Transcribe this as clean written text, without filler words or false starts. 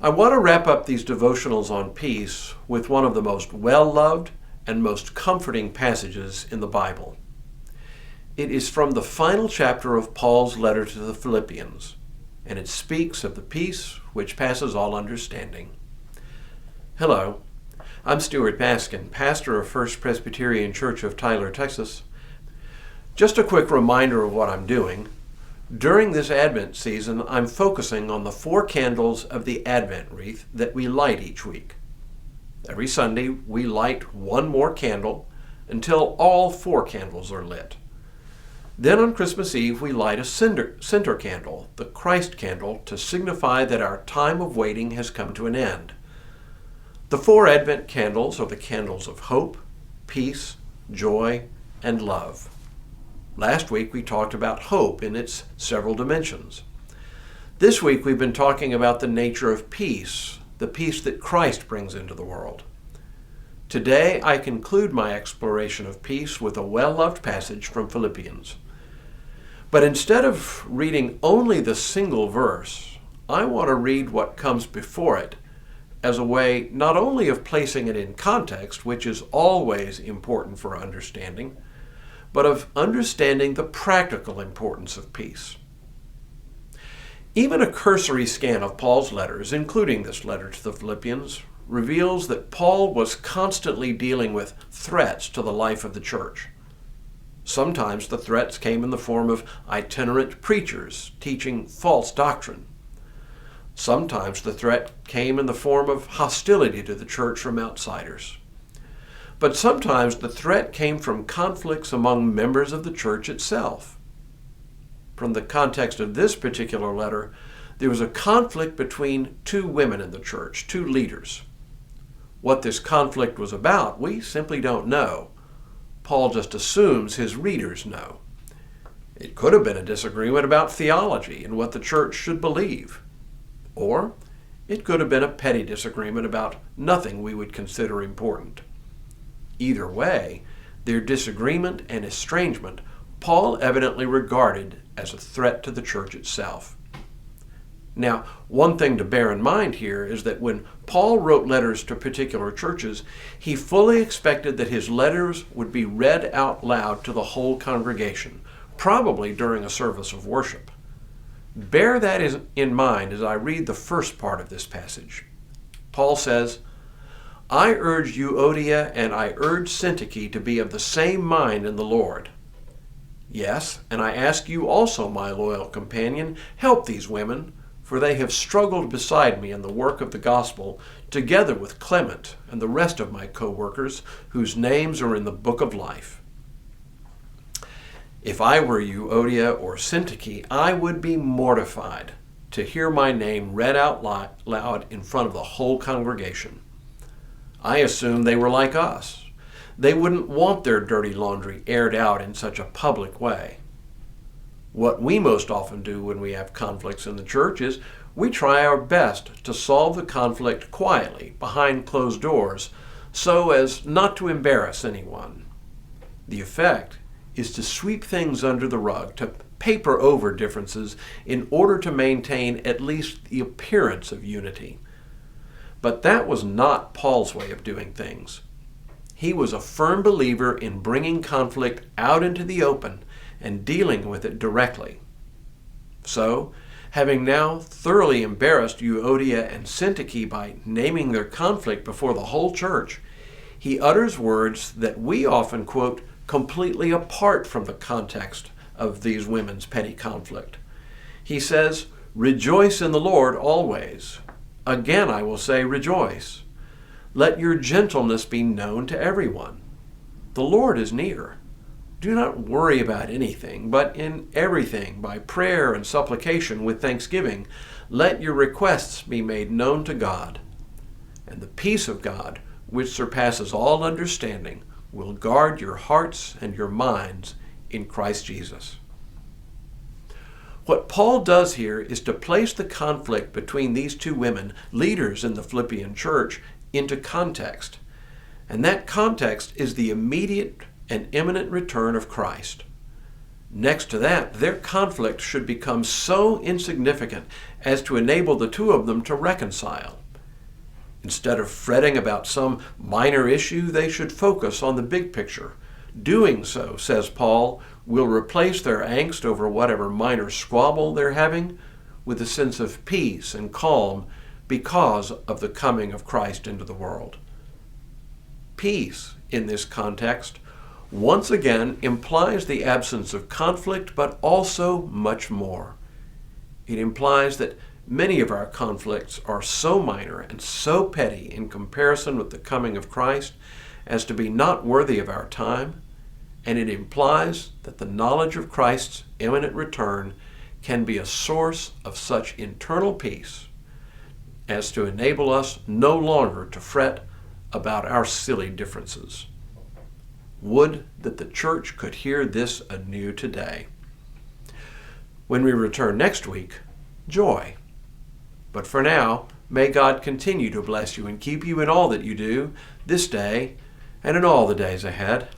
I want to wrap up these devotionals on peace with one of the most well-loved and most comforting passages in the Bible. It is from the final chapter of Paul's letter to the Philippians, and it speaks of the peace which passes all understanding. Hello, I'm Stuart Baskin, pastor of First Presbyterian Church of Tyler, Texas. Just a quick reminder of what I'm doing. During this Advent season, I'm focusing on the 4 candles of the Advent wreath that we light each week. Every Sunday, we light one more candle until all 4 candles are lit. Then on Christmas Eve, we light a center candle, the Christ candle, to signify that our time of waiting has come to an end. The 4 Advent candles are the candles of hope, peace, joy, and love. Last week we talked about hope in its several dimensions. This week we've been talking about the nature of peace, the peace that Christ brings into the world. Today I conclude my exploration of peace with a well-loved passage from Philippians. But instead of reading only the single verse, I want to read what comes before it as a way not only of placing it in context, which is always important for understanding, but of understanding the practical importance of peace. Even a cursory scan of Paul's letters, including this letter to the Philippians, reveals that Paul was constantly dealing with threats to the life of the church. Sometimes the threats came in the form of itinerant preachers teaching false doctrine. Sometimes the threat came in the form of hostility to the church from outsiders. But sometimes the threat came from conflicts among members of the church itself. From the context of this particular letter, there was a conflict between 2 women in the church, 2 leaders. What this conflict was about, we simply don't know. Paul just assumes his readers know. It could have been a disagreement about theology and what the church should believe. Or it could have been a petty disagreement about nothing we would consider important. Either way, their disagreement and estrangement Paul evidently regarded as a threat to the church itself. Now, one thing to bear in mind here is that when Paul wrote letters to particular churches, he fully expected that his letters would be read out loud to the whole congregation, probably during a service of worship. Bear that in mind as I read the first part of this passage. Paul says, I urge Euodia and I urge Syntyche to be of the same mind in the Lord. Yes, and I ask you also, my loyal companion, help these women, for they have struggled beside me in the work of the gospel, together with Clement and the rest of my co-workers, whose names are in the book of life. If I were Euodia or Syntyche, I would be mortified to hear my name read out loud in front of the whole congregation. I assumed they were like us. They wouldn't want their dirty laundry aired out in such a public way. What we most often do when we have conflicts in the church is we try our best to solve the conflict quietly, behind closed doors, so as not to embarrass anyone. The effect is to sweep things under the rug, to paper over differences in order to maintain at least the appearance of unity. But that was not Paul's way of doing things. He was a firm believer in bringing conflict out into the open and dealing with it directly. So, having now thoroughly embarrassed Euodia and Syntyche by naming their conflict before the whole church, he utters words that we often quote completely apart from the context of these women's petty conflict. He says, "Rejoice in the Lord always. Again I will say, rejoice. Let your gentleness be known to everyone. The Lord is near. Do not worry about anything, but in everything, by prayer and supplication with thanksgiving, let your requests be made known to God. And the peace of God, which surpasses all understanding, will guard your hearts and your minds in Christ Jesus." What Paul does here is to place the conflict between these 2 women, leaders in the Philippian church, into context. And that context is the immediate and imminent return of Christ. Next to that, their conflict should become so insignificant as to enable the two of them to reconcile. Instead of fretting about some minor issue, they should focus on the big picture. Doing so, says Paul, will replace their angst over whatever minor squabble they're having with a sense of peace and calm because of the coming of Christ into the world. Peace, in this context, once again implies the absence of conflict, but also much more. It implies that many of our conflicts are so minor and so petty in comparison with the coming of Christ as to be not worthy of our time, and it implies that the knowledge of Christ's imminent return can be a source of such internal peace as to enable us no longer to fret about our silly differences. Would that the church could hear this anew today. When we return next week, joy. But for now, may God continue to bless you and keep you in all that you do this day and in all the days ahead.